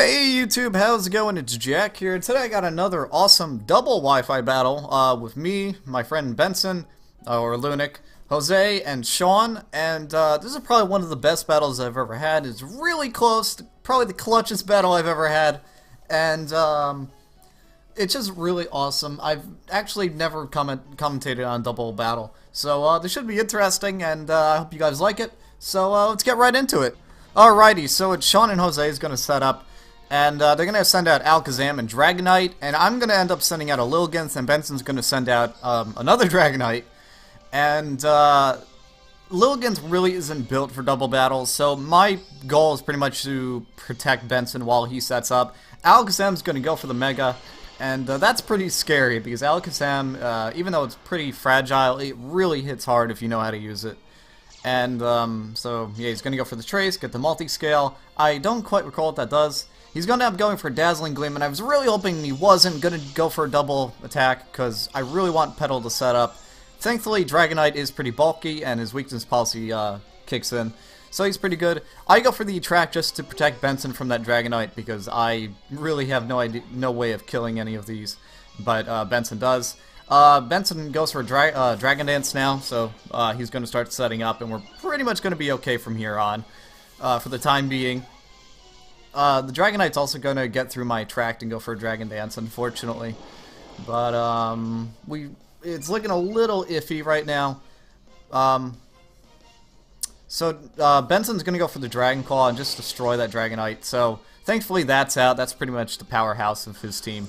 Hey YouTube, how's it going? It's Jack here. Today I got another awesome double Wi-Fi battle with me, my friend Benson, or Lunic, Jose, and Shawn. And this is probably one of the best battles I've ever had. It's really close, probably the clutchest battle I've ever had. And it's just really awesome. I've actually never commentated on double battle. So this should be interesting, and I hope you guys like it. So let's get right into it. Alrighty, so it's Shawn and Jose is going to set up. And they're going to send out Alakazam and Dragonite, and I'm going to end up sending out a Lilligant, and Benson's going to send out another Dragonite. And Lilligant really isn't built for double battles, so my goal is pretty much to protect Benson while he sets up. Alakazam's going to go for the Mega, and that's pretty scary, because Alakazam, even though it's pretty fragile, it really hits hard if you know how to use it. And so, yeah, he's going to go for the Trace, get the Multi-Scale. I don't quite recall what that does. He's going to end up going for Dazzling Gleam, and I was really hoping he wasn't going to go for a double attack, because I really want Petal to set up. Thankfully, Dragonite is pretty bulky, and his weakness policy kicks in, so he's pretty good. I go for the Attract just to protect Benson from that Dragonite, because I really have no way of killing any of these, but Benson does. Benson goes for Dragon Dance now, so he's going to start setting up, and we're pretty much going to be okay from here on, for the time being. The Dragonite's also going to get through my Attract and go for a Dragon Dance, unfortunately. But, it's looking a little iffy right now. Benson's going to go for the Dragon Claw and just destroy that Dragonite. So, thankfully that's out. That's pretty much the powerhouse of his team.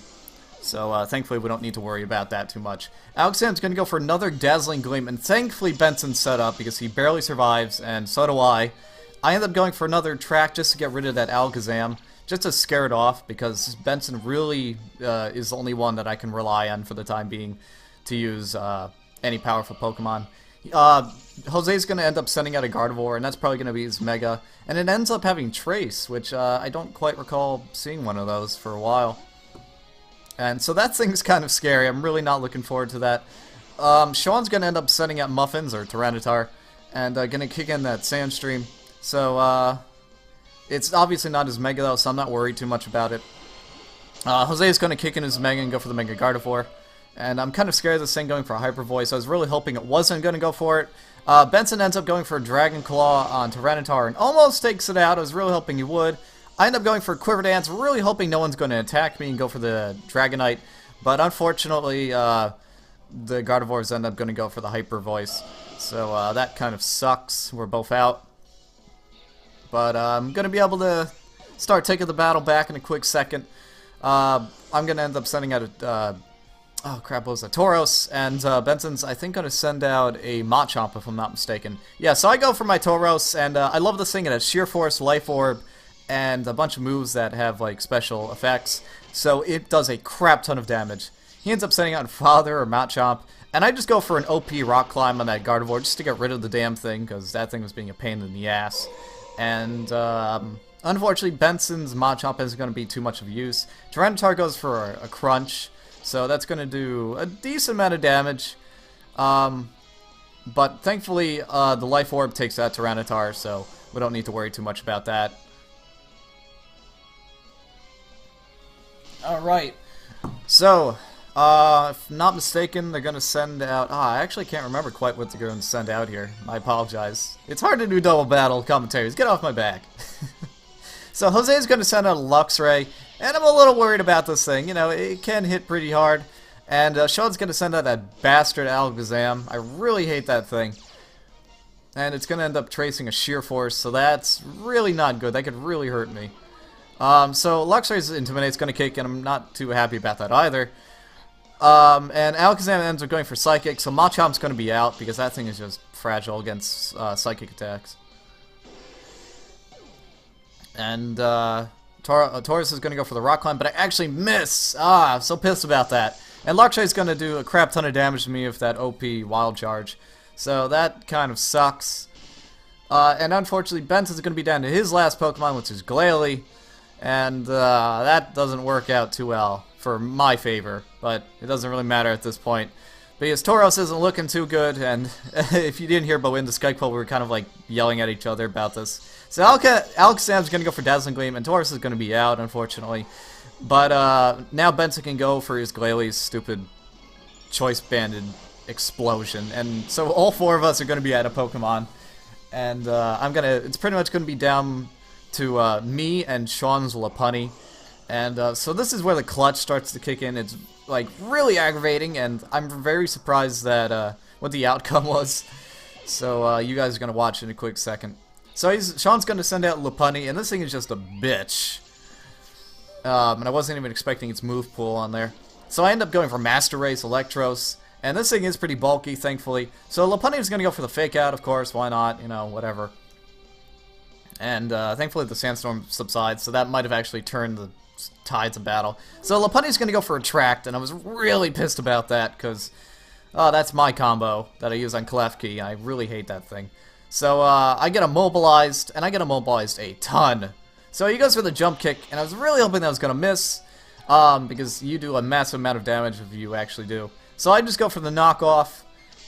So, thankfully we don't need to worry about that too much. Alakazam's going to go for another Dazzling Gleam, and thankfully Benson's set up because he barely survives, and so do I. I end up going for another track just to get rid of that Alakazam, just to scare it off, because Benson really is the only one that I can rely on for the time being to use any powerful Pokemon. Jose's going to end up sending out a Gardevoir, and that's probably going to be his Mega, and it ends up having Trace, which I don't quite recall seeing one of those for a while. And so that thing's kind of scary. I'm really not looking forward to that. Shawn's going to end up sending out Muffins, or Tyranitar, and going to kick in that Sandstream. So, it's obviously not his Mega though, so I'm not worried too much about it. Jose is going to kick in his Mega and go for the Mega Gardevoir. And I'm kind of scared of this thing going for a Hyper Voice. I was really hoping it wasn't going to go for it. Benson ends up going for a Dragon Claw on Tyranitar and almost takes it out. I was really hoping he would. I end up going for Quiver Dance, really hoping no one's going to attack me and go for the Dragonite. But unfortunately, the Gardevoirs end up going to go for the Hyper Voice. So that kind of sucks. We're both out. But I'm going to be able to start taking the battle back in a quick second. I'm going to end up sending out a... oh crap, what was that? Tauros, and Benson's, I think, going to send out a Machamp, if I'm not mistaken. Yeah, so I go for my Tauros, and I love this thing. It has Sheer Force, Life Orb, and a bunch of moves that have, like, special effects. So it does a crap ton of damage. He ends up sending out Father or Machamp, and I just go for an OP Rock Climb on that Gardevoir just to get rid of the damn thing, because that thing was being a pain in the ass. And, unfortunately, Benson's Machamp isn't going to be too much of use. Tyranitar goes for a Crunch, so that's going to do a decent amount of damage. But thankfully, the Life Orb takes out Tyranitar, so we don't need to worry too much about that. Alright, so, if not mistaken, they're going to send out... I actually can't remember quite what they're going to send out here. I apologize. It's hard to do double battle commentaries. Get off my back. So Jose's going to send out a Luxray, and I'm a little worried about this thing. You know, it can hit pretty hard. And Shawn's going to send out that bastard Alakazam. I really hate that thing. And it's going to end up tracing a Sheer Force, so that's really not good. That could really hurt me. So Luxray's Intimidate's going to kick, and I'm not too happy about that either. And Alakazam ends up going for Psychic, so Machamp's going to be out, because that thing is just fragile against Psychic attacks. And Taurus is going to go for the Rock Climb, but I actually miss! I'm so pissed about that. And Luxray's going to do a crap ton of damage to me with that OP Wild Charge. So that kind of sucks. And unfortunately, Benson's going to be down to his last Pokemon, which is Glalie. And that doesn't work out too well for my favor, but it doesn't really matter at this point. Because Tauros isn't looking too good, and if you didn't hear but in the Skype call, we were kind of like yelling at each other about this. So Alakazam's going to go for Dazzling Gleam, and Tauros is going to be out, unfortunately. But now Benson can go for his Glalie stupid choice banded explosion, and so all 4 of us are going to be out of Pokemon, and it's pretty much going to be down to me and Shawn's Lopunny, and so this is where the clutch starts to kick in. It's like really aggravating, and I'm very surprised that what the outcome was. So you guys are going to watch in a quick second. So Shawn's going to send out Lopunny, and this thing is just a bitch. And I wasn't even expecting its move pool on there. So I end up going for Master Race, Electros, and this thing is pretty bulky, thankfully. So Lopunny is going to go for the Fake Out, of course, why not, you know, whatever. And thankfully the Sandstorm subsides, so that might have actually turned the tides of battle. So Lopunny's going to go for Attract, and I was really pissed about that, because that's my combo that I use on Klefki, and I really hate that thing. So I get immobilized, and I get immobilized a ton. So he goes for the Jump Kick, and I was really hoping that was going to miss, because you do a massive amount of damage if you actually do. So I just go for the Knockoff,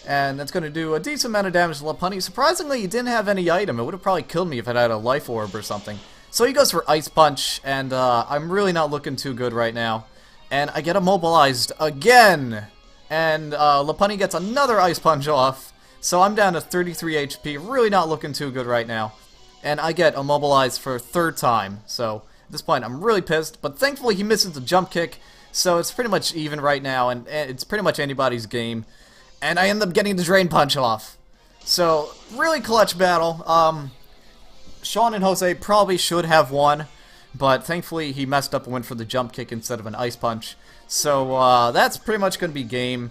and that's going to do a decent amount of damage to Lopunny. Surprisingly, he didn't have any item. It would have probably killed me if it had a Life Orb or something. So he goes for Ice Punch, and I'm really not looking too good right now. And I get immobilized again, and Lopunny gets another Ice Punch off. So I'm down to 33 HP, really not looking too good right now. And I get immobilized for a 3rd time, so at this point I'm really pissed. But thankfully he misses the Jump Kick, so it's pretty much even right now, and it's pretty much anybody's game. And I end up getting the Drain Punch off. So, really clutch battle. Shawn and Jose probably should have won, but thankfully he messed up and went for the Jump Kick instead of an Ice Punch. So that's pretty much going to be game.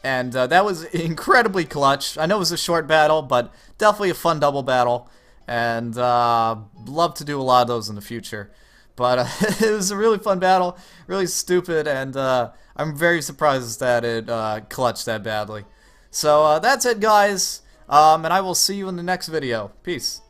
And that was incredibly clutch. I know it was a short battle, but definitely a fun double battle. And love to do a lot of those in the future. But it was a really fun battle, really stupid, and I'm very surprised that it clutched that badly. So that's it, guys, and I will see you in the next video. Peace.